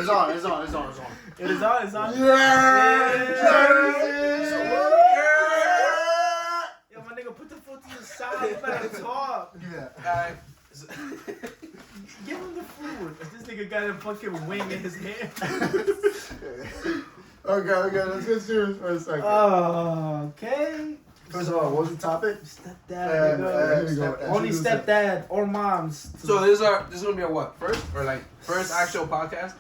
It's on. It is on. It's on. Yeah. Yo, my nigga, put the foot to the side. You better talk. Yeah. Give him the food. This nigga got a fucking wing in his hand. Okay, let's get serious for a second. Okay. First of all, what was the topic? Stepdad. Here we go. Only stepdad or moms. So this is gonna be a what? First or like first actual podcast?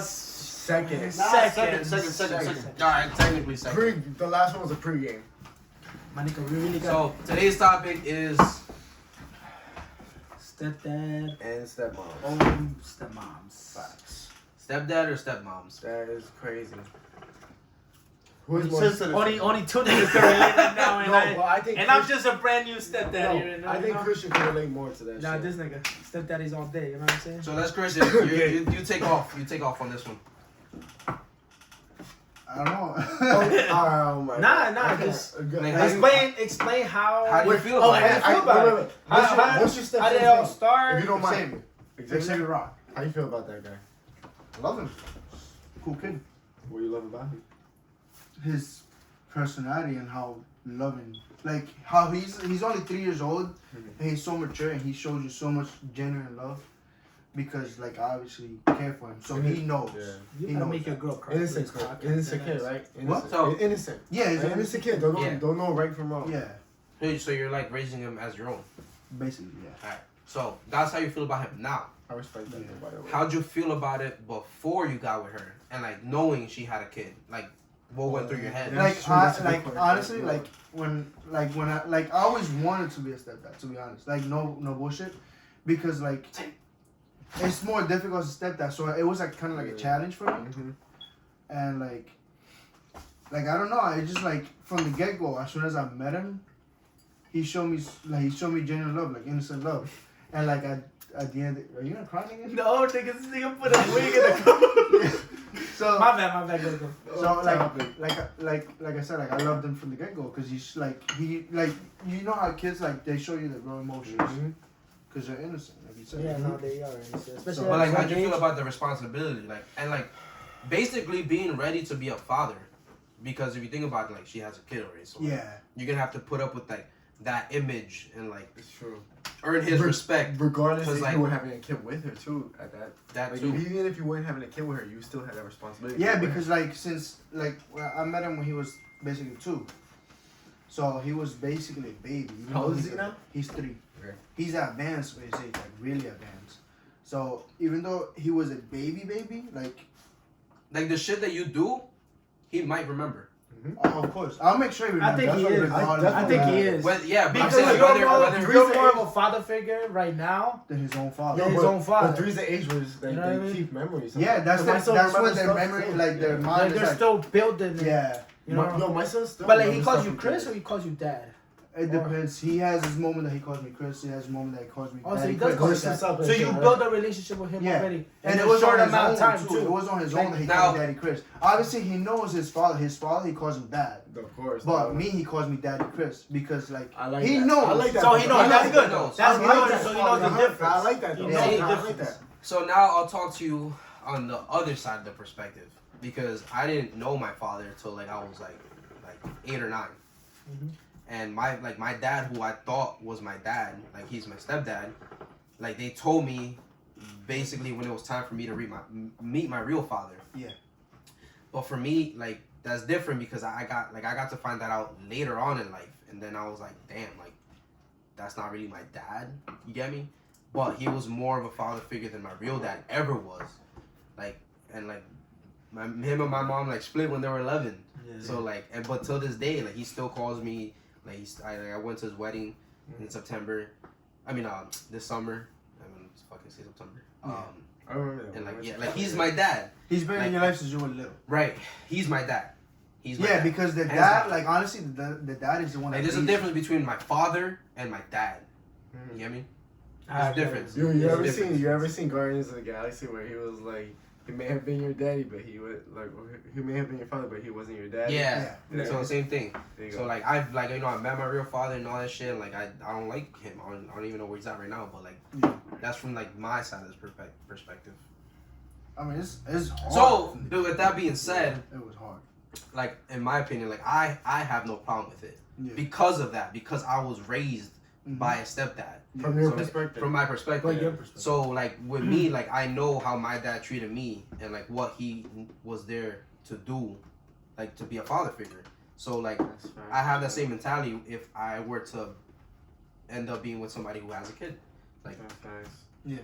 Second. Second. Alright, technically second. The last one was a pre-game. My nigga, we really got So today's topic is stepdad And stepmom. or stepmoms. Facts. stepdad or stepmoms. That is crazy. Who is more Since only two niggas can relate right now, and, No, but I think I'm just a brand new stepdad here. I think Christian can relate more to that Nah, shit. this nigga, stepdaddy's all day. You know what I'm saying? So let's Christian, you take off. You take off on this one. I don't know. Oh my Nah, God. just Like, explain how. How do you feel about how it? you feel about it? What's your How did it all start? If you don't mind. Xavier Exactly. Rock. How you feel about that guy? I love him. Cool kid. What do you love about him? His personality and how loving, like how he's only 3 years old and he's so mature and he shows you so much genuine love because like I obviously care for him, so he knows. Yeah. You He gotta knows make your girl cry. Innocent kid, right? Innocent. What? So- Innocent. Yeah, he's An innocent kid. Don't know right from wrong. Yeah, So you're like raising him as your own. basically, yeah. Alright. So that's how you feel about him now. I respect that, by the way. How'd you feel about it before you got with her? And like knowing she had a kid? Like what went through your head? Yeah. Like, That's true, that's a good like point. honestly, Yeah. like when I always wanted to be a stepdad. To be honest, like no bullshit, because like it's more difficult as a stepdad. So it was like kind of like a challenge for me, Mhm. and like I don't know. It just like from the get go. As soon as I met him, he showed me genuine love, like innocent love, and like at the end, are you gonna cry again? No, nigga, this nigga put a wig in the coat. So My bad, go. So like I said, like I loved him from the get go because he's like you know how kids like they show you their real emotions Mhm. because they're innocent, like you said. Yeah, no, they are. Especially So- But like, at how'd you that feel age. about the responsibility, like, and like, basically being ready to be a father? Because if you think about it, like, she has a kid already, so like, Yeah, you're gonna have to put up with like that image and like It's true. earn his respect. Regardless 'Cause, if like- you were having a kid with her too, at that. That Like, too. even if you weren't having a kid with her, you still had that responsibility. yeah, with her. because like since like I met him when he was basically 2, so he was basically a baby. even How though old is he's he now? He's 3. Okay. He's advanced for his age, like really advanced. So even though he was a baby, Like the shit that you do, he might remember. oh, of course I'll make sure he I think remembers. he is. Regardless I of think he that. is. Well, yeah, but I'm Because saying like, you're more of a father figure right now. Than his own father. Yeah, his own father. But 3's the age where it's, like, You know what I they mean? keep memories. Yeah, that's My son when remembers their stuff memory, too. like their Yeah. mind Like is they're like, still building it. yeah. You know? Yo, my son still. But like he remembers calls stuff you from Chris kids. or he calls you dad. It depends. He has his moment that he calls me Chris. He has his moment that he calls me Oh, so Daddy he does Chris. call you Chris dad. himself and So shit, you right? build a relationship with him Yeah. already. And in it a was short on his amount own of time too. too. It was on his Like, own that he now- called me Daddy Chris. Obviously, he knows his father. His father, he calls him Dad. Of course. But me, he calls me Daddy Chris because like I like he that. knows. I like that. So he knows. I That's like good that. though. That's I like good. that. So he knows the difference. I like that. He though. knows the I like difference. that. So now I'll talk to you on the other side of the perspective because I didn't know my father until like I was like 8 or 9. Mhm. And my dad, who I thought was my dad, like he's my stepdad, like they told me basically when it was time for me to meet my real father. Yeah. But for me, like that's different because I got to find that out later on in life, and then I was like, damn, like that's not really my dad. You get me? But he was more of a father figure than my real dad ever was. Like and like him and my mom like split when they were 11. So like, but till this day, like he still calls me. Like I went to his wedding in September. I mean, this summer. I mean, it's fucking say September. I remember that. And one. like yeah, like he's my dad. He's been in Like- your life since you were little. Right. He's my dad. He's my Yeah, dad. because the Hands dad, down. like honestly, the dad is the one. Like that there's a raised difference between my father and my dad. You get me? There's a difference. You There's a ever difference. seen Guardians of the Galaxy where he was like, he may have been your daddy, but he was like, he may have been your father, but he wasn't your daddy. Yeah. Yeah. So same thing. There you So go. like I've like I met my real father and all that shit. And, like I don't like him. I don't even know where he's at right now. But like Yeah. that's from like my side of this perspective. I mean, it's hard. So, but with that being said, it was hard. like in my opinion, like I have no problem with it Yeah. because of that. Because I was raised Mhm. by a stepdad. From your So, perspective. From my perspective. Like your perspective. So like with me, like I know how my dad treated me and like what he was there to do, like to be a father figure. So like That's fine. I have that same mentality if I were to end up being with somebody who has a kid. Like That's nice.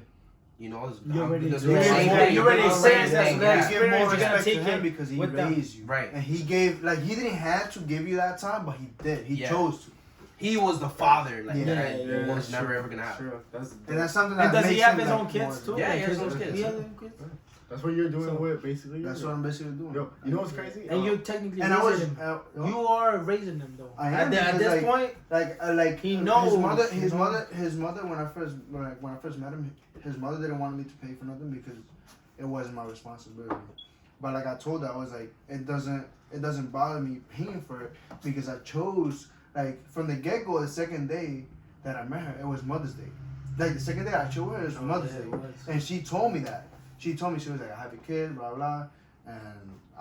you know, it's, You already- it's you the already- same you thing. already It's the said same that's thing, the yeah. next- You give more Experience, you gotta respect to take him it because he with them. raised you. Right. And he gave, like, he didn't have to give you that time, but he did. He Yeah. chose to. He was the father, like Yeah. that Yeah, was that's never true. ever gonna happen. True. That's And that's something that And does makes he have him, his like, own kids more- too? Yeah, Like he has his own his- kids. He has his own kids. That's what you're doing So- with basically. That's what I'm basically doing. Yo, you know what's crazy? And you technically And I was, raising him. yo, You are raising him though. I am At because, this like, point, like He knows, his you know? mother when I first met him, his mother didn't want me to pay for nothing because it wasn't my responsibility. But like I told her, I was like, it doesn't bother me paying for it because I chose, like, from the get go. The second day that I met her, it was Mother's Day. Like the second day I showed her, it was Mother's yeah, Day, it was. and she told me that. She told me, she was like, I have a kid, blah blah, and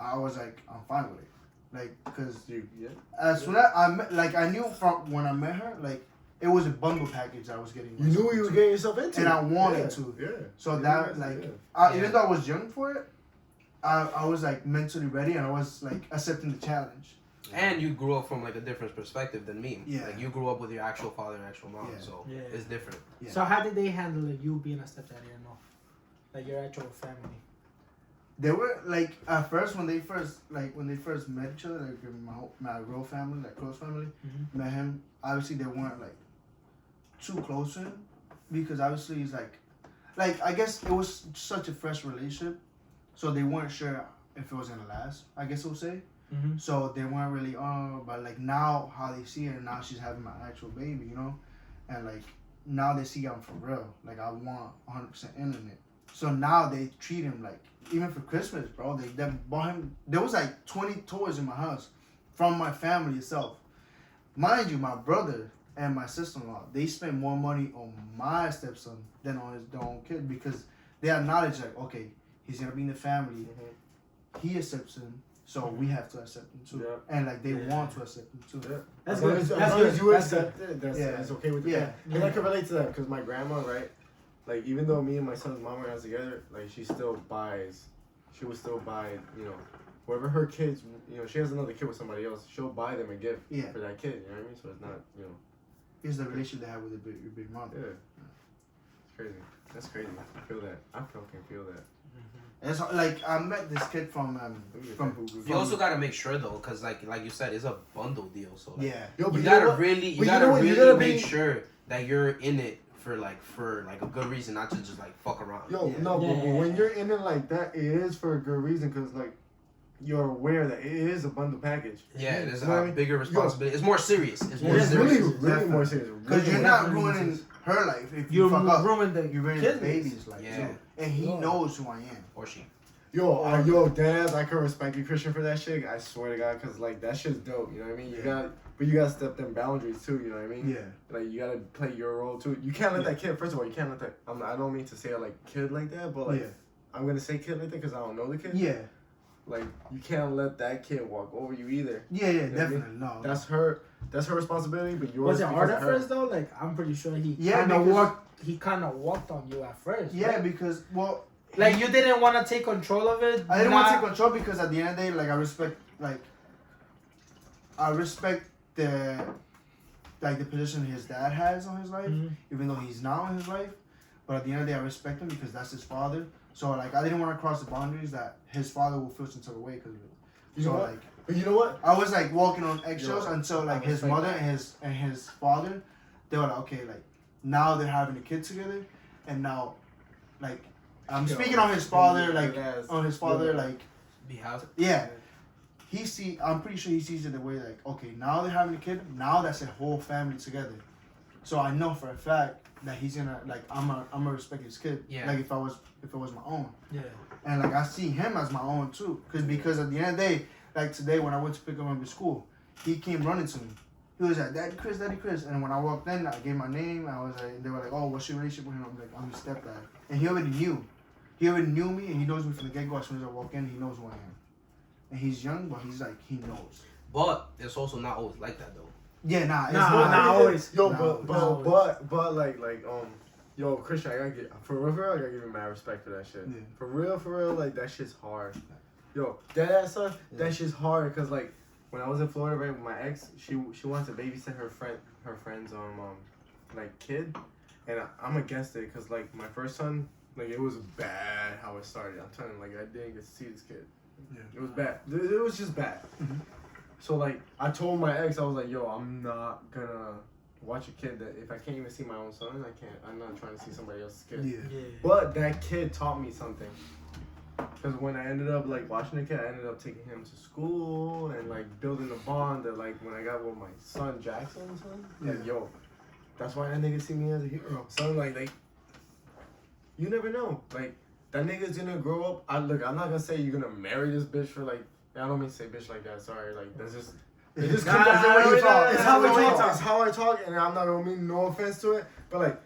I was like, I'm fine with it, like, cause Yeah. as soon as I met, like, I knew from when I met her, like, it was a bundle package I was getting. You knew what you were getting yourself into. And I wanted Yeah, to. Yeah. So Yeah, that, yeah. like, Yeah. even though I was young for it, I was like mentally ready and I was like accepting the challenge. And you grew up from like a different perspective than me. Yeah. Like you grew up with your actual father and actual mom, Yeah. so Yeah. it's different. Yeah. So how did they handle it, you being a stepdaddy or no? Like your actual family. They were like at first when they first met each other, like my real family, like close family, met him. Obviously they weren't like too close to him because obviously he's like I guess it was such a fresh relationship, so they weren't sure if it was gonna last. I guess we'll say. Mm-hmm. So they weren't really but like now how they see her, now she's having my actual baby, you know, and like now they see I'm for real. Like I want 100% in it. So now they treat him like, even for Christmas, bro, they bought him. There was like 20 toys in my house from my family itself. Mind you, my brother and my sister-in-law, they spent more money on my stepson than on their own kid because they acknowledge like, okay, he's gonna be in the family. He accepts him, so we have to accept him too. Yeah. And like they Yeah. want to accept him too. Yeah. That's As long good. as- That's as long good. as you That's accept it, that's Yeah. it's okay with you. Yeah. And I can relate to that because my grandma, right? Like even though me and my son's mom were not together, like she would still buy, you know, whoever her kids, you know, she has another kid with somebody else, she'll buy them a gift Yeah. for that kid. You know what I mean? So it's not, you know, It's the relationship they have with your big mom. yeah. It's crazy. That's crazy. I feel that. I fucking feel that. It's like I met this kid from You also gotta make sure though, cause like you said, it's a bundle deal. So like, yeah. Yo, but you you know gotta what? really, But you gotta what? really gotta make be- sure that you're in it for a good reason, not to just like fuck around. Yo, Yeah. no, Yeah, but yeah, when yeah. you're in it like that, it is for a good reason because like you're aware that it is a bundle package. Yeah, there's You know what I a mean? bigger responsibility. It's more serious. It's more Yeah, It's serious. really, really more serious. Because Really you're more not Definitely ruining serious. her life if you You're fuck up. ruining the You're ruining the kid's baby's life Yeah. too. And he Yeah. knows who I am. Or she. Yo, Daz, I can respect you, Christian, for that shit. I swear to God, because, like, that shit's dope, you know what I mean? You gotta step them boundaries, too, you know what I mean? Yeah. Like, you gotta play your role, too. You can't let that kid, first of all, you can't let that, I don't mean to say, like, kid like that, but, like, Yeah. I'm gonna say kid like that because I don't know the kid. Yeah. Like, you can't let that kid walk over you either. Yeah, know what I mean? definitely. No. That's her responsibility, but yours Was it hard because at of her. first though? Like I'm pretty sure he Yeah, kind of because- walked on you at first. Yeah, right? because, well, Like you didn't want to take control of it. I didn't want to take control because at the end of the day, like, I respect the position his dad has on his life, Mhm. even though he's not in his life. But at the end of the day, I respect him because that's his father. So, like, I didn't want to cross the boundaries that his father will feel some sort of way because of it. You So, know what? like, But you know what? I was like walking on eggshells Yo, until like I his respect mother that. and his father, they were like, okay, like now they're having a kid together, and now, like, I'm Yo, speaking on his father, like that's- on his father, yeah. like, Be house. yeah. I'm pretty sure he sees it the way like, okay, now they're having a kid, now that's a whole family together. So I know for a fact that he's gonna like I'm gonna respect his kid. Yeah. Like if it was my own. Yeah. And like I see him as my own too, because at the end of the day, like today when I went to pick him up at school, he came running to me. He was like, Daddy Chris, and when I walked in, I gave my name. I was like, they were like, oh, what's your relationship with him? I'm like, I'm his stepdad, and he already knew. he already knew me, and he knows me from the get go. As soon as I walk in, he knows who I am. And he's young, but he's like, he knows. But it's also not always like that though. Yeah, nah, it's Not always. Yo, Nah, but like yo, Christian, I gotta get for real, I gotta give you mad respect for that shit. Yeah. For real, like that shit's hard. Yo, that son, that shit's hard, cause like when I was in Florida, right, with my ex, she wants to babysit her friend's like kid, and I'm against it, cause like my first son, like it was bad how it started. I'm telling you, like I didn't get to see this kid. Yeah. It was bad. It was just bad. Mhm. So like I told my ex, I was like, yo, I'm not gonna watch a kid that if I can't even see my own son, I'm not trying to see somebody else's kid. Yeah. But that kid taught me something. Cause when I ended up like watching the kid, I ended up taking him to school and like building a bond that like when I got with my son Jackson, like yo, that's why that nigga see me as a hero. So like you never know. Like that nigga's gonna grow up. I'm not gonna say you're gonna marry this bitch for like. I don't mean to say bitch like that. Sorry, like that's just. It just comes out the way you talk. It's how I talk. It's how I talk, and I'm not gonna mean no offense to it, but like,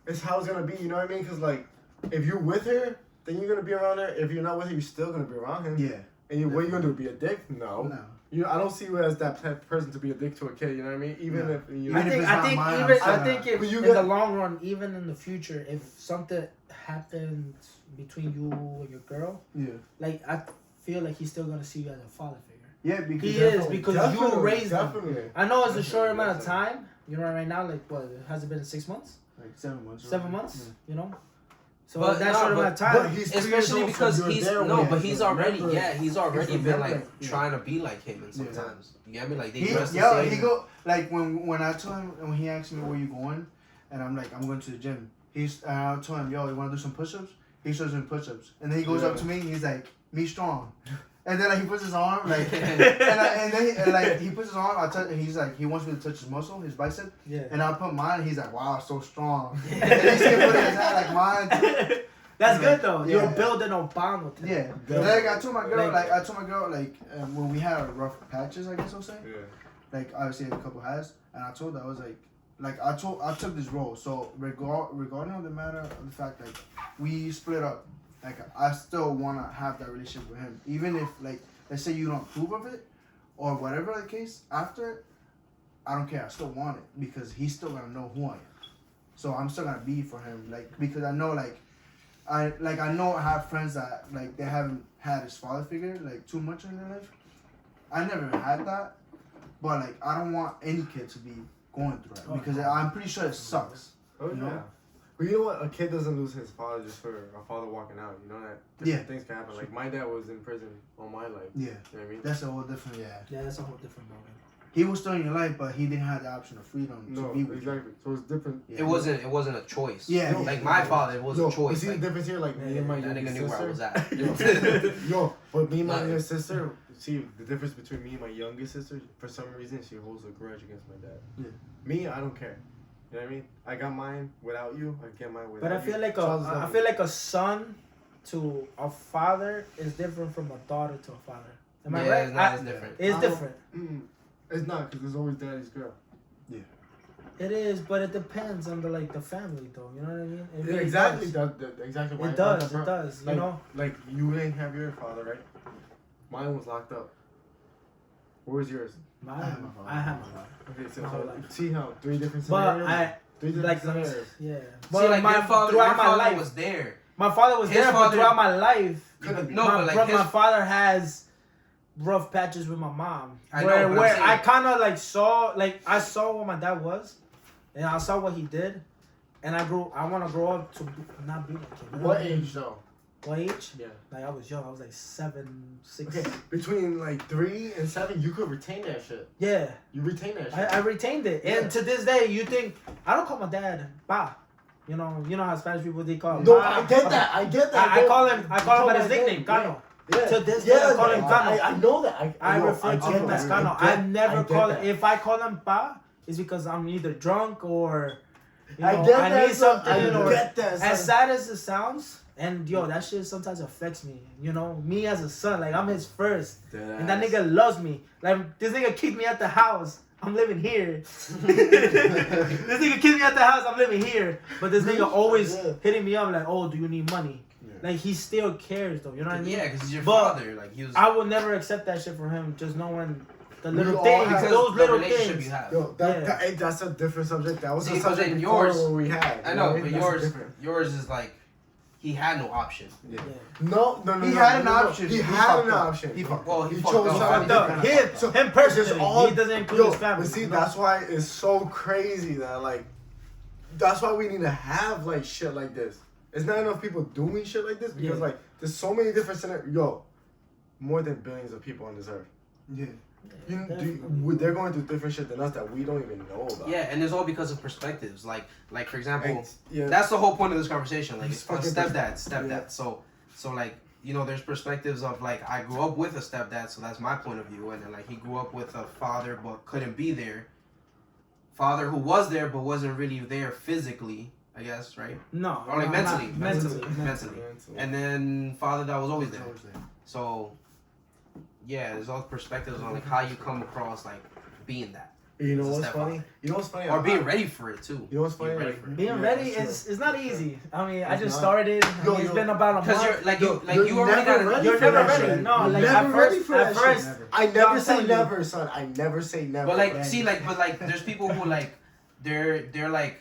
it's how it's gonna be. You know what I mean? Cause like, if you're with her, then you're gonna be around her. If you're not with her, you're still gonna be around him. Yeah. And what are you gonna do? Be a dick? No. No. I don't see you as that type of person to be a dick to a kid. You know what I mean? Even No. if you. I think if But you in got- the long run, even in the future, if something happens between you and your girl, Yeah. like I feel like he's still gonna see you as a father figure. Yeah, because He is because you raised him. Definitely. I know it's a short amount of time. You know, right now, like what has it been 6 months? like 7 months. 7 months. You know, so But that nah, short amount of time. But he's 3 years Especially old, because so you're he's there no, with but him. he's So already remember- he's already been like remembering. trying to be like him and sometimes. You get me? Like they He, dress the yo, same. he go like when I told him when he asked me where you going, and I'm like I'm going to the gym. I told him, yo, you want to do some push-ups? He shows me push-ups, and then he goes up to me and he's like, me strong. And then like he puts his arm like, and then he puts his arm. I touch. He's like he wants me to touch his muscle, his bicep. Yeah. And I put mine. And he's like, wow, so strong. And then he's putting his hand like mine too. That's Yeah. good though. Yeah. You're building a bond with him. Yeah. Like I told my girl, when we had our rough patches, I guess I'll say. Yeah. Like obviously a couple has, and I told her I was like I took this role. So regarding of the matter of the fact that we split up, like I still wanna have that relationship with him, even if like let's say you don't approve of it, or whatever the case. After, I don't care. I still want it because he's still gonna know who I am. So I'm still gonna be for him, like because I know I know I have friends that like they haven't had his father figure like too much in their life. I never had that, but like I don't want any kid to be going through it because I'm pretty sure it sucks. Oh You yeah. know? But you know what? A kid doesn't lose his father just for a father walking out. You know that different things can happen. Like my dad was in prison all my life. Yeah, You know what I mean? that's a whole different. Yeah, that's a whole different ballgame. He was still in your life, but he didn't have the option of freedom to No, be with exactly. So it's different. you. It wasn't a choice. Yeah, No, Like my father, it was Yo, a but choice. see Like, the difference here, like me and my that younger nigga knew where I was sister. at. Yo, but me and my Nah. younger sister, see the difference between me and my youngest sister. For some reason, she holds a grudge against my dad. Yeah. Me, I don't care. You know what I mean? I got mine without you. I get mine without But you. I feel like I feel like a son to a father is different from a daughter to a father. Am I right? It's not as different. It's I don't- different. It's not because there's always daddy's girl. It is, but it depends on the family though. You know what I mean? It really Exactly. does. Exactly. Why It I brought does. that It up. does. You Like, know. like you didn't have your father, right? Mine was locked up. Where's yours? I have have my father. my father. Okay, My whole so life. see how 3 different But scenarios. 3 different like scenarios. yeah. See, But like my your father life was there. My father was His there, but father- throughout my life, No, but like my his, father has rough patches with my mom. I know, where but I'm where saying- I kind of like saw, like I saw what my dad was, and I saw what he did, and I want to grow up to not be like him. You know What I mean? age though? What age? Yeah. Like I was young. I was like 7, 6. Okay, between like 3 and 7, you could retain that shit. Yeah, You retain that shit. I retained it, Yeah. and to this day, you think I don't call my dad Pa. You know how Spanish people they call him. No, Pa. I get that. I get that. I call him by call his my nickname, dad, Cano. Yeah. To this day, I call him Cano. I know that. I know, refer to get him as that. Cano. I I never get call that. him. If I call him Pa, it's because I'm either drunk or you know, I get I that. need son. something. I Or, get that. as son. sad as it sounds, and yo, that shit sometimes affects me. You know, me as a son, like I'm his first, and that nigga loves me. Like this nigga kicked me out the house. I'm living here. This nigga kicked me out the house. I'm living here. But this nigga always Yeah. hitting me up like, oh, do you need money? Yeah. Like he still cares though. You know what I mean? Yeah, because he's your But father. Like he was. I will never accept that shit from him. Just knowing the We little all things, have those the little relationship things. you have. Yo, that's a different subject. That was See, a but subject then before yours- what we had. I you know, what but That's yours, different. yours is like, he had no option. Yeah. Yeah. No. He had an option. He He had fucked an up. option. He fucked Well, up. he He fucked chose up. something No, different. him, So, him it's personally, just all- he doesn't include Yo, his family. but see, you know? that's why it's so crazy that like, that's why we need to have like shit like this. It's not enough people doing shit like this because Yeah. like there's so many different scenarios. Yo, more than billions of people on this earth. Yeah. They're going through different shit than us that we don't even know about. Yeah, and it's all because of perspectives. Like for example, And, yeah. that's the whole point of this conversation. Like It's it's called fucking stepdad. yeah. So like, you know, there's perspectives of like, I grew up with a stepdad, so that's my point of view, and then like he grew up with a father but couldn't be there. Father who was there but wasn't really there physically, I guess, right? No. Or like no, mentally, not- mentally. Mentally. And then father that was always It's there. always there. So yeah, there's all perspectives on like how you come across like being that. You know It's a what's stepfather. funny? You know what's funny? Or being ready for it too. You know what's Being funny? ready Like, for it. Being Yeah, ready that's is not easy. I mean, I It's just not. started. I Yo, mean, it's yo. been about a Because month. you're like Yo, you already never got ready You're for never that ready. shit. No, like Never at ready first, for at that first, shit. Never. I I'm never say telling you. never, son. I never say never. But like, right? see, like, but like, there's people who like, they're like,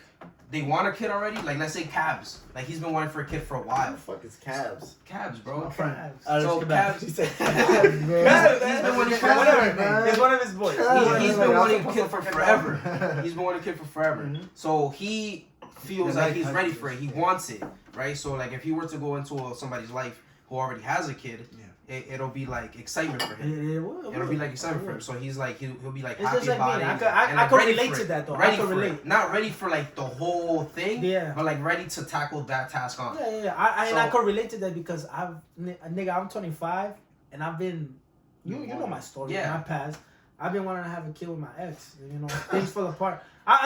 they want a kid already. Like, let's say Cabs. Like, he's been wanting for a kid for a What while. the fuck is cabs? Cabs, bro. Cabs. So Cabs, He said cabs, man. Cabs, he's been wanting Cabs, Whatever. man. It's one of his boys. Cabs. he's Like, been that's wanting a a kid for fucking forever. dog. He's been wanting a kid for forever. Mhm. So he feels Yeah, like like he's how ready he for it. is. He Yeah. wants it, right? So like, if he were to go into somebody's life who already has a kid, it'll be like excitement for him. It will. It'll be like excitement for him. So he's like, he'll be like It's happy just like about me. it. I could, and, I like, could ready relate for to it. that though. Ready I could for relate. it. Not ready for like the whole thing. Yeah. But like ready to tackle that task on. Yeah. And I So- could relate to that because nigga, I'm 25 and I've been, you know my story, Yeah. my past. I've been wanting to have a kid with my ex. You know, things fell apart. No.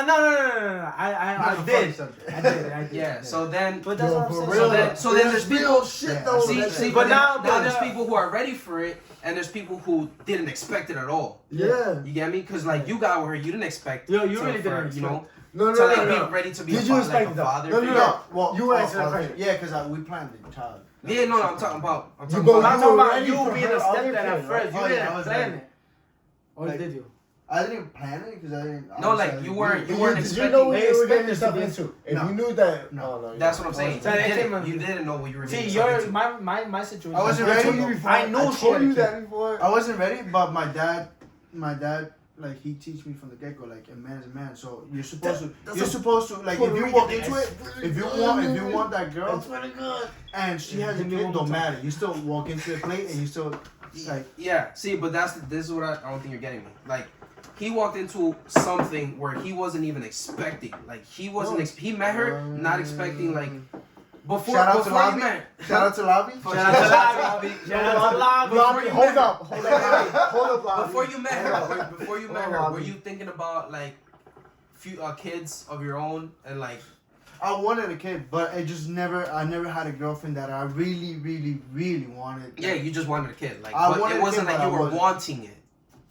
I did. I did. Yeah. So then, But that's Yo, what I'm for saying. real. so then there's real people. shit Yeah, though. See, that see, shit. but now but there's now- people who are ready for it, and there's people who didn't expect it at all. Yeah. You get me? Because like you got with her, you didn't expect. Yo, you to- really for, didn't you know, No, to like no. be ready to be Did a, you like expect a it though? father. No, no, figure. no. Well, You answer the question. Yeah, because we planned the child. Yeah, no, I'm talking about. I'm You talking go- I'm about. talking were about ready you for being a her other stepdad at kid, first. right? You Oh, yeah, I didn't was plan ready. it. Or Like- did you? I didn't plan it because I didn't. No, like, obviously, you weren't- Did you weren't did expecting- you know what they you were expect getting yourself this to into? If No. you knew that, No. oh, no, That's what I'm saying. So that You came didn't, in- you didn't know what you were See, getting yourself into. my situation. I wasn't I ready. told you before. I knew she told had a you kid. that before. I wasn't ready, but my dad, like he teach me from the get go, like a man is a man. So you're supposed to, like if you walk into it, if you want that girl, That's pretty good. and she has a kid, don't matter. You still walk into the plate and you still like. Yeah, see, but this is what I don't think you're getting me. Like, he walked into something where he wasn't even expecting. Like, he wasn't. He met her not expecting. Like, before Shout out to you Lobby. met. Shout out to Lobby. Fuck, Shout out to Lobby. Shout out to Lobby. Lobby, you hold met- up, hold up, Lobby. Before you met her, before you met Oh, her, were Lobby. you thinking about like few kids of your own and like? I wanted a kid, but I never had a girlfriend that I really wanted. Yeah, you just wanted a kid. Like, I but wanted it a wasn't kid, like but you I were wasn't. wanting it.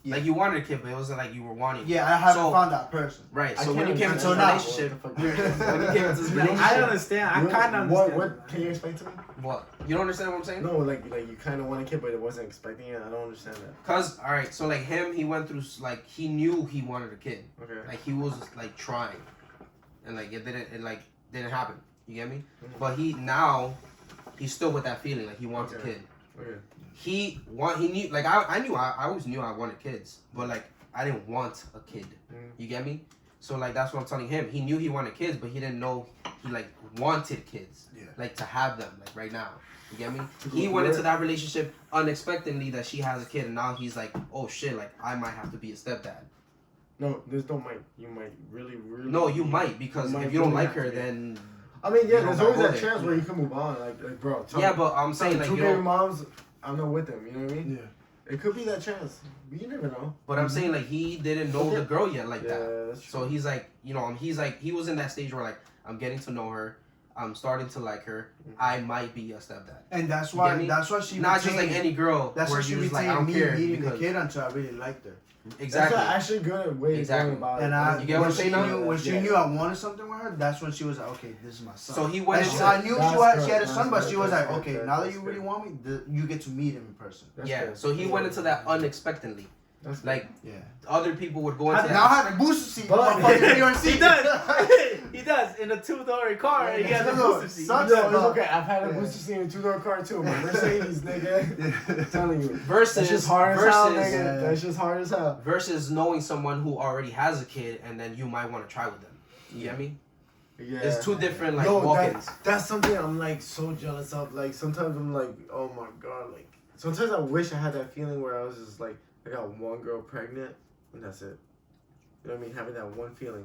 Yeah. Like you wanted a kid, but it wasn't like you were wanting it. Yeah, I haven't So- found that person. Right. I So when you can't came into until this now. relationship, What when you came into this I relationship, understand. I What- kind of What? understand. What? Can you explain to me? what? You don't understand what I'm saying? No, like you kind of want a kid, but it wasn't expecting it. I don't understand that. Cause all right, so like him, he went through like he knew he wanted a kid. Okay. Like he was like trying, and like it didn't happen. You get me? Mhm. But he's still with that feeling like he wants a Okay. kid. Okay. He knew like I always knew I wanted kids, but like I didn't want a kid. Mhm. You get me? So like that's what I'm telling him. He knew he wanted kids, but he didn't know he like wanted kids. Yeah. Like to have them like right now. You get me? He went into that relationship unexpectedly that she has a kid, and now he's like, oh shit, like I might have to be a stepdad. No, there's no might. You might really. No, you might because You might if you don't really like have her, to, yeah. then I mean, yeah, You there's don't always gotta that go there. chance where you can move on. Like bro. yeah. But I'm saying like two you baby don't. moms. I'm not with them. You know what I mean? Yeah. It could be that chance. You never know. But I'm saying like he didn't know the girl yet like that. Yeah, that's true. So he's like, you know, he was in that stage where like I'm getting to know her. I'm starting to like her, I might be a stepdad. And that's You why. get me? That's why she. Not just like retained- any girl. That's where why she you're just like, I retained don't me care meeting the because kid until I really liked her. exactly. That's actually good way Exactly. of going about And it. I, You get what when I'm she saying now? knew, when she Yeah. knew I wanted something with her, that's when she was like, okay, this is my son. So he went And into I knew That's she had a good, son, but that's she good, was like, that's okay, good, now that that's you really good. want me, you get to meet him in person. That's yeah. good. So he went into that unexpectedly. That's good. Like Yeah. other people would go into Now I that. have a booster seat. But- But fucking BRC. He does. He does. In a 2-door car, he has a two-door. booster seat. Sucks. Yo, it's okay. I've had a Yeah. booster seat in a 2-door car too. My Mercedes, nigga. I'm telling you. Versus That's just hard as hell, versus nigga. That's just hard as hell. versus knowing someone who already has a kid and then you might want to try with them. You get me? Yeah. It's two different like Yo, walk-ins. that's something I'm like so jealous of. Like sometimes I'm like, oh my god. Like sometimes I wish I had that feeling where I was just like, I got one girl pregnant and that's it. You know what I mean? Having that one feeling.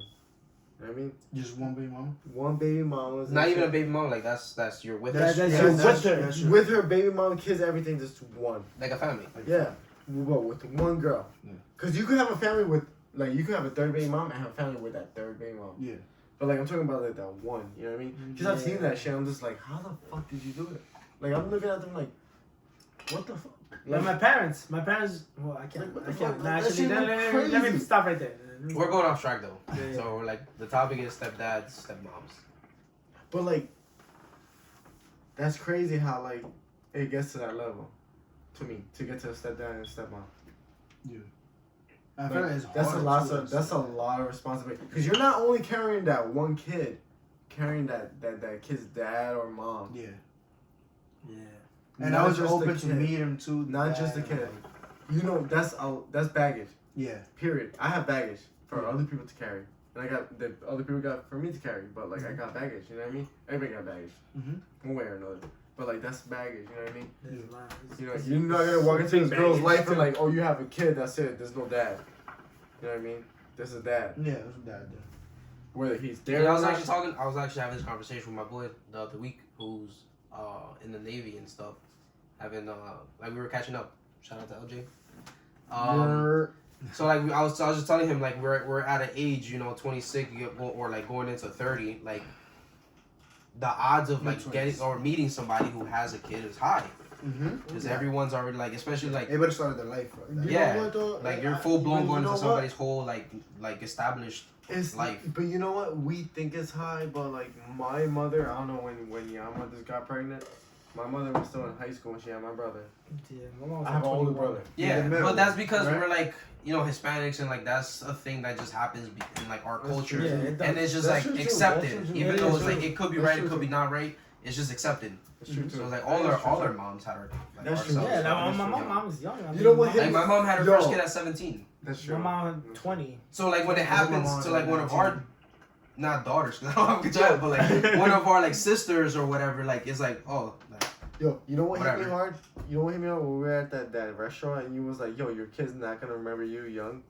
You know what I mean? Just one baby mama. One baby mama. Not even a baby mom. Like that's you're with That's- her. that's Yeah, your that's- with her. that's your- With her baby mom, kids, everything, just one. Like a family. Yeah, well, with one girl. Yeah. Cause you could have a family with, like, you could have a third baby mom and have a family with that third baby mom. Yeah. But like, I'm talking about like that one. You know what I mean? Cause I've seen that shit. I'm just like, how the fuck did you do it? Like, I'm looking at them like, what the fuck? Like my parents, well, I can't. Like, what the I can't. fuck? Nah, That actually, shit let me crazy. stop right there. We're going off track though. Yeah, yeah. So we're like the topic is stepdads, stepmoms. But like, that's crazy how like it gets to that level. To me, to get to a stepdad and a stepmom. I feel like it's That's a hard lot too, of that's a lot of responsibility. Cause you're not only carrying that one kid, carrying that kid's dad or mom. Yeah. Yeah. Not And I was just the open to kid. meet him too. Not just the kid. You know, that's baggage. Yeah. Period. I have baggage for other people to carry, and I got the other people got for me to carry. But like I got baggage. You know what I mean? Everybody got baggage, one way or another. But like that's baggage. You know what I mean? You know, you're not gonna walk into this girl's life and like, oh, you have a kid. That's it. There's no dad. You know what I mean? There's a dad. Yeah, it was dad. Whether he's Yeah, there. I or was not. actually having this conversation with my boy the other week who's in the Navy and stuff. Having like we were catching up. Shout out to LJ. So like I was just telling him like we're at an age, you know, 26 or like going into 30, like the odds of like getting or meeting somebody who has a kid is high because everyone's already like, especially like Everybody started their life right. You yeah, know what, though? like you're full blown You going know into what? somebody's whole like established It's life. But you know what? We think it's high, but like my mother, I don't know when your mother got pregnant. My mother was still in high school when she had my brother. Yeah, my mom was I have an older 21. brother. Yeah, the middle, but that's because right? we're like, you know, Hispanics and like that's a thing that just happens in like our That's culture, true. Yeah, it does. and it's just That's like true, too. accepted, That's true, too. even It though is it's like true. it could be That's right, true, it could be too. not right. It's just accepted. That's true too. So like That all is our true, all too. our moms had our like That's true. ourselves. Yeah, That's my true. mom was young. I You know what my- Like my mom had her Yo. first kid at 17. That's true. My mom 20. So like when it I think my happens mom to was like one of 19. our, not daughters, because I don't have a child, but like one of our like sisters or whatever, like it's like oh, like, Yo, you know what hit me Whatever. hard? You know what hit me hard when we were at that restaurant and you was like, yo, your kid's not gonna remember you young.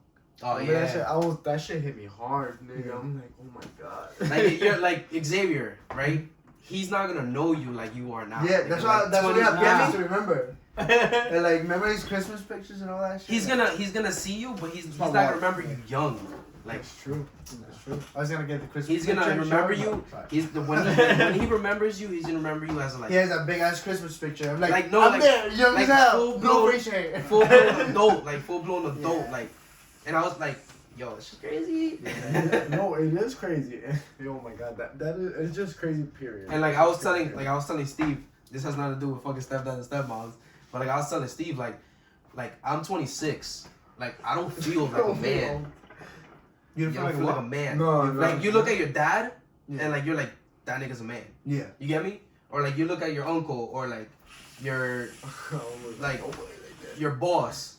oh Remember that shit? yeah, That shit hit me hard, nigga. I'm like, oh my god. like you're like Xavier, right? He's not gonna know you like you are now. Yeah, Like, that's like why. That's what we 20 have yeah. kids to remember. And like, remember his Christmas pictures and all that shit. He's gonna see you, but he's not not gonna wild. remember you young. Like That's true. That's true. I was gonna get the Christmas. he's gonna picture, remember show him. you. Sorry. He's the when he remembers you, he's gonna remember you as like He has that big ass Christmas picture. I'm like, Like, no, I'm like- there, young like as hell, full no blown- face hair. full blown adult, like full blown adult, Yeah. like. And I was like, yo, this is crazy. No, it is crazy. Oh my god, that is it's just crazy. Period. And like I was telling Steve, this has nothing to do with fucking stepdads and stepmoms, but like I was telling Steve, like I'm 26, like I don't feel like a man. You You don't don't feel feel like like a what? man. No, Like you look at your dad, Yeah. and like you're like that nigga's a man. Yeah. You get me? Or like you look at your uncle, or like your like your boss.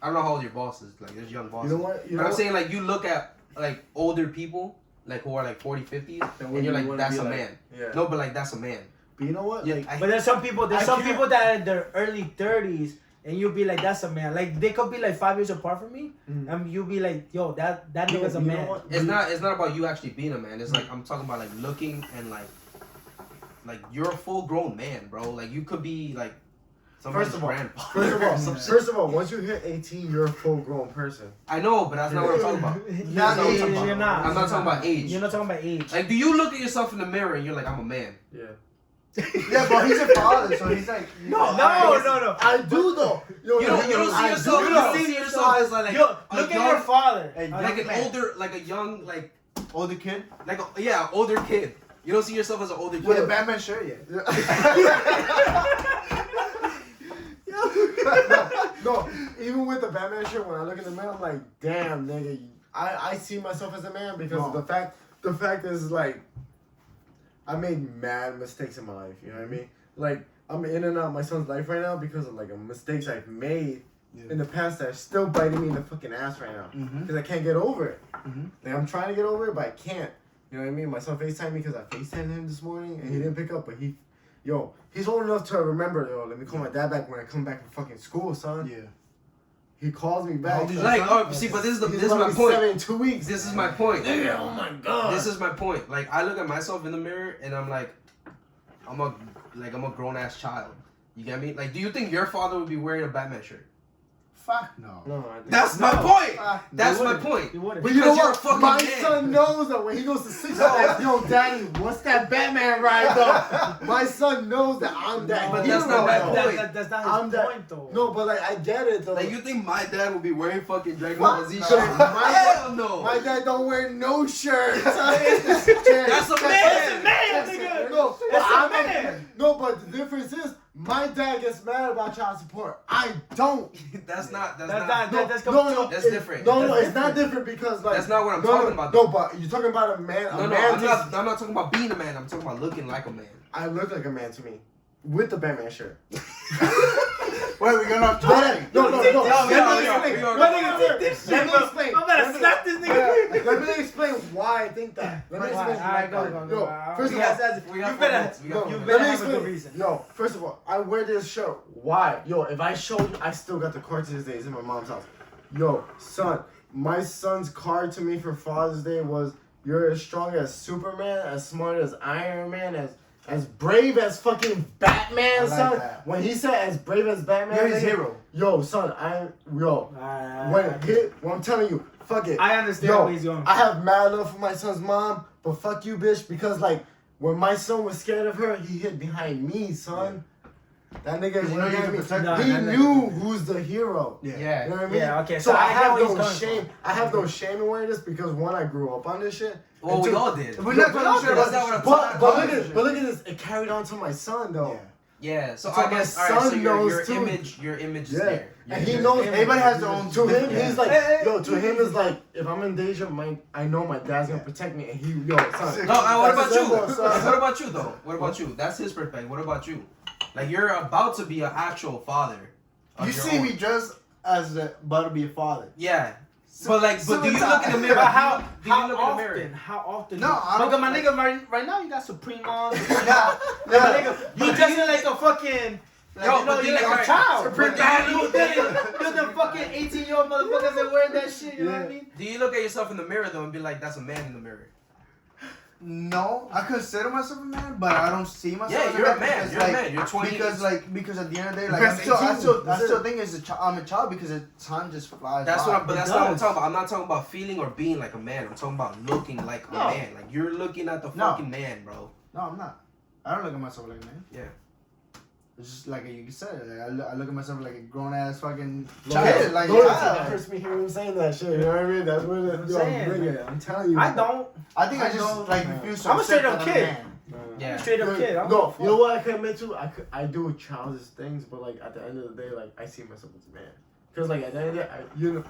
I don't know how old your boss is. Like there's young bosses. You know what? You know But I'm what? saying like you look at like older people, like who are like 40, 50s, Then and you're like wanna that's be a like- man. Yeah. No, but like that's a man. But you know what? Yeah, Like, But there's some people I can't- that are in their early 30s and you'll be like, that's a man. Like they could be like 5 years apart from me Mhm. and you'll be like, yo, that Yo, nigga's a you know man. what? It's not about you actually being a man. It's like I'm talking about like looking and like you're a full grown man, bro. Like you could be like Somebody's First of all, grandfather. first of all, once you hit 18, you're a full grown person. I know, but that's not what I'm talking about. Not That's age, not what I'm talking you're about. not. I'm not talking about age. You're not talking about age. Like, do you look at yourself in the mirror and you're like, I'm a man? Yeah. Yeah, but he's a father, so he's like. No. I do though. Yo, You don't see yourself. You don't see yourself as like Yo, a look young- at your father. like an older, like a young, like Older kid older kid. You don't see yourself as an older with a kid. Batman shirt yet. No, even with the Batman shirt, when I look in the mirror, I'm like, damn, nigga, I see myself as a man because No. the fact is like, I made mad mistakes in my life. You know what I mean? Like, I'm in and out of my son's life right now because of like mistakes I've made in the past that are still biting me in the fucking ass right now because I can't get over it. Like, I'm trying to get over it, but I can't. You know what I mean? My son FaceTimed me because I FaceTimed him this morning and he didn't pick up, but he's old enough to remember, let me call my dad back when I come back from fucking school, son. Yeah. He calls me back. Like, oh, see, but this is He's my about to be point. 7 in 2 weeks. This is my point. Nigga, oh my god. This is my point. Like, I look at myself in the mirror and I'm like, I'm a grown ass child. You get me? Like, do you think your father would be wearing a Batman shirt? Fuck no. No, I think That's my point. Fuck no. That's my wouldn't. point. You wouldn't. But you know Because you're a what? fucking My man. son knows that when he goes to 6 yo, daddy, what's that Batman ride though? My son knows that I'm that. But hero, that's not my though. point. That's not I'm his that- point though. No, but like I get it though. Like, you think my dad would be wearing fucking Dragon Ball Z Fuck shirt? no. Hell no. My dad don't wear no shirts. That's a man. nigga. No, but That's a I'm man. No, but the difference is my dad gets mad about child support. I don't. That's not. That's That's different. No, it's not different because like That's not what I'm no, talking no, about, No, though. but you're talking about a man. No, a no, man I'm takes- not talking about being a man. I'm talking about looking like a man. I look like a man to me with the Batman shirt. Wait, we're gonna have to. No. we Let me are. explain. We are. Let me explain. I'm gonna slap this nigga. Let me explain why I think that. Let me explain. Alright, go. Yo, first of We all, got You 4 better. minutes. We got You 4 better let me have a good explain. reason. Yo, first of all, I wear this shirt. Why? Yo, if I show you, I still got the card to this day. It's in my mom's house. Yo, son, my son's card to me for Father's Day was, you're as strong as Superman, as smart as Iron Man, as brave as fucking Batman, I like son. that. When he said as brave as Batman, You're his nigga, hero. Yo, son, when I'm telling you, fuck it. I understand Yo, where he's going. I have mad love for my son's mom, but fuck you, bitch, because like when my son was scared of her, he hid behind me, son. That nigga, You know you can me. protect him. He Nah, knew who's the hero. Yeah. Yeah. You know what I mean? Yeah, okay, So so I I get have where he's no coming shame. from. I have no shame in wearing this because one, I grew up on this shit. Well, and we two- all did. We're not But talking shit that's about not what I'm this. talking but look at this. It carried on to my son though. Yeah. So So I my guess all right. So son your knows too. your image is Yeah. there. And he Your- knows Everybody has their own. To him, Yeah. he's like, Hey, yo. To him, is like, if I'm in danger, I know my dad's gonna protect me, and son. No, what That's about you? simple, son. What about you though? What about you? That's his perspective. What about you? Like, you're about to be an actual father. of You your see own. me dressed as about to be a father. Yeah. But do you look in the mirror? But how Do you look in the often? mirror? How often? No, I Look don't- at my nigga right now. You got Supreme on. Nah, My nigga, you dressing like a fucking. Yo, you know, but you're then, like a alright, child. Supreme But Daddy. you're the fucking 18-year-old motherfuckers that wearing that shit. You know what I mean? Do you look at yourself in the mirror though and be like, that's a man in the mirror? No, I consider myself a man, but I don't see myself. Yeah, as you're a man man. because, You're a man. You're 20. Because at the end of the day, like Because I 18, still that's it. think I'm a child because time just flies. That's by. what. But that's not what I'm talking about. I'm not talking about feeling or being like a man. I'm talking about looking like a No. man. Like, you're looking at the No. fucking man, bro. No, I'm not. I don't look at myself like a man. Yeah. It's just like you said. Like, I look at myself like a grown ass fucking Child. child. Like It child. hurts me hearing him saying that shit. You know what I mean? That's what I'm saying, nigga, I'm telling you. I don't. I think I I just know, like man. refuse to I'm a accept straight up that I'm kid. man. Yeah. Straight up kid. I'm No, you know what I can admit to? I do childish things, but like at the end of the day, like I see myself as a man. Cause like at the end of the day,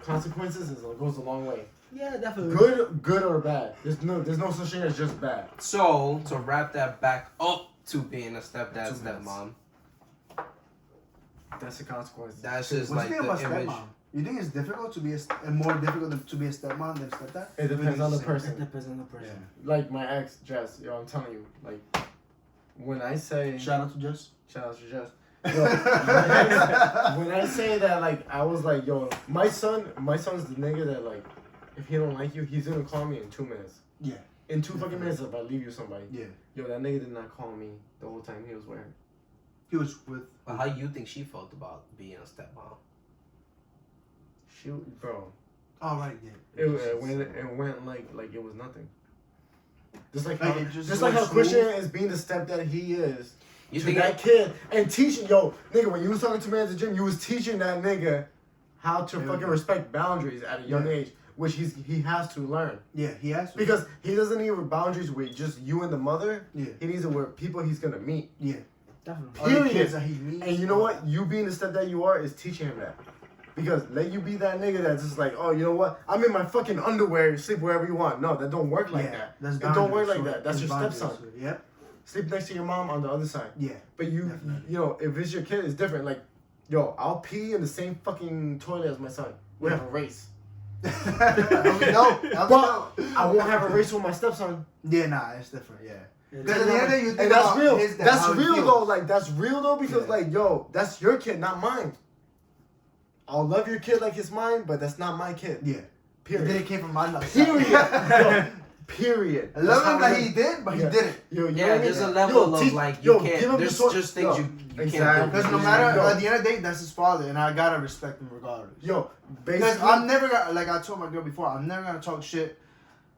consequences goes a long way. Yeah, definitely. Good or bad. There's no such thing as just bad. So to wrap that back up to being a stepdad, To stepmom, That's the consequence. that's just What like do you think the about image. stepmom? You think it's difficult to be more difficult to be a stepmom than stepdad? It depends on the It person. depends on the person. Like my ex, Jess. Yo, I'm telling you, like when I say Shout out to Jess. shout out to Jess. Yo, when I say that, like I was like, yo, my son's the nigga that like, if he don't like you, he's gonna call me in 2 minutes. Yeah. In 2 fucking minutes, if I leave you somebody. Yeah. Yo, that nigga did not call me the whole time he was wearing. He was with. But how you think she felt about being a stepmom? Bro. Oh right, yeah. It went like it was nothing. Just like Like, how, it just just like how went Christian smooth. is being the stepdad he is You to think that kid and teaching nigga, when you was talking to me at the gym, you was teaching that nigga how to fucking respect boundaries at a young age, which he has to learn. Yeah, he has to. Because he doesn't need boundaries with just you and the mother. Yeah. He needs it with people he's gonna meet. Yeah. Definitely. All the Period. kids that he meets. And you know what? You being the stepdad you are is teaching him that. Because let you be that nigga that's just like, oh, you know what? I'm in my fucking underwear, sleep wherever you want. No, that don't work like that. That's It don't work boundaries, like so that. That's your there's stepson. boundaries, so, Yep. Sleep next to your mom on the other side. Yeah. But you know, if it's your kid, it's different. Like, yo, I'll pee in the same fucking toilet as my son. We have a race. No. But I won't have a race with my stepson. Yeah, nah, it's different. Yeah. Yeah, Because at the end of the day, you think And that's about real. his dad, That's how he real feels. though. Like that's real though because Yeah. like yo, that's your kid, not mine. I'll love your kid like it's mine, but that's not my kid. Yeah. Period. Then it came from my nuts. Period. Yo, period. I love him That's that how he did, but Yeah. he didn't. Yo, you know Yeah, what I mean? there's a level of like you give can't. him There's the sort- just things yo, you exactly. can't do. Because no matter, Yo. at the end of the day, that's his father, and I gotta respect him regardless. Yo, Because basically, I'm never gonna, like I told my girl before, I'm never gonna talk shit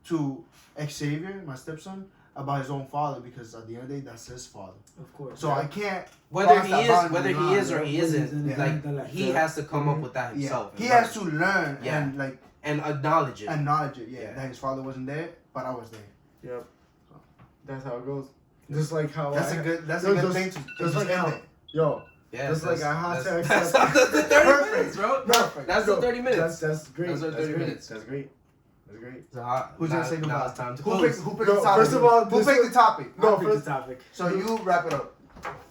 to Xavier, my stepson, about his own father, because at the end of the day, that's his father. Of course. So I can't. Whether cross he that is, boundary whether he line, is or he yeah. isn't, Yeah. like he has to come up with that Yeah, himself. he has to learn Yeah. and like and acknowledge it. acknowledge it. Yeah, Yeah. that his father wasn't there, but I was there. yep. That's how it goes. Just like how That's I, a good. That's a Yo, good just- thing to just just like how- end it. yo. Yeah, Just like I have to that's accept. the 30 Perfect. minutes, bro. Perfect. That's the 30 minutes. That's great. Those are That's 30 great. minutes. That's great. That's great. So, Who's gonna say now goodbye? it's time to Who close. picked the No, topic? first of all, who this picked is- the topic? No, I'll pick first- the topic. So you wrap it up.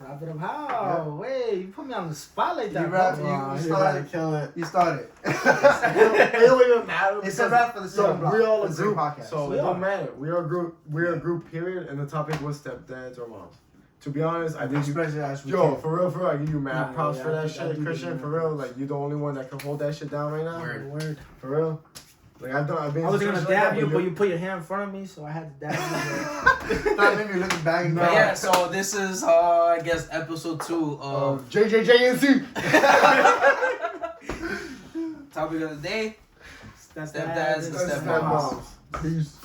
Wrap it up. How? Wait, you put me on the spot like that. You wrap bro. it. Wow, You you're about to started. kill it. You started. It don't even matter. It's a because- wrap for the So second block. we all a It's a group, podcast. so We it are. don't matter. We are a group. We're a group. Period. And the topic was stepdads or moms. To be honest, I We think you, express it as we yo, can. for real, I give you mad Nah, props yeah, for that I shit, do Christian. give For you real, mad like you the only one that can hold that shit down right now. Word. Word. For real. Like I've been. I was in gonna situations dab like you, that, but you put your hand in front of me, so I had to dab you. That made me looking back and No. But yeah, so this is I guess episode 2 of JJJ+C. topic of the day. That's Stepdads and that. stepmoms. Peace.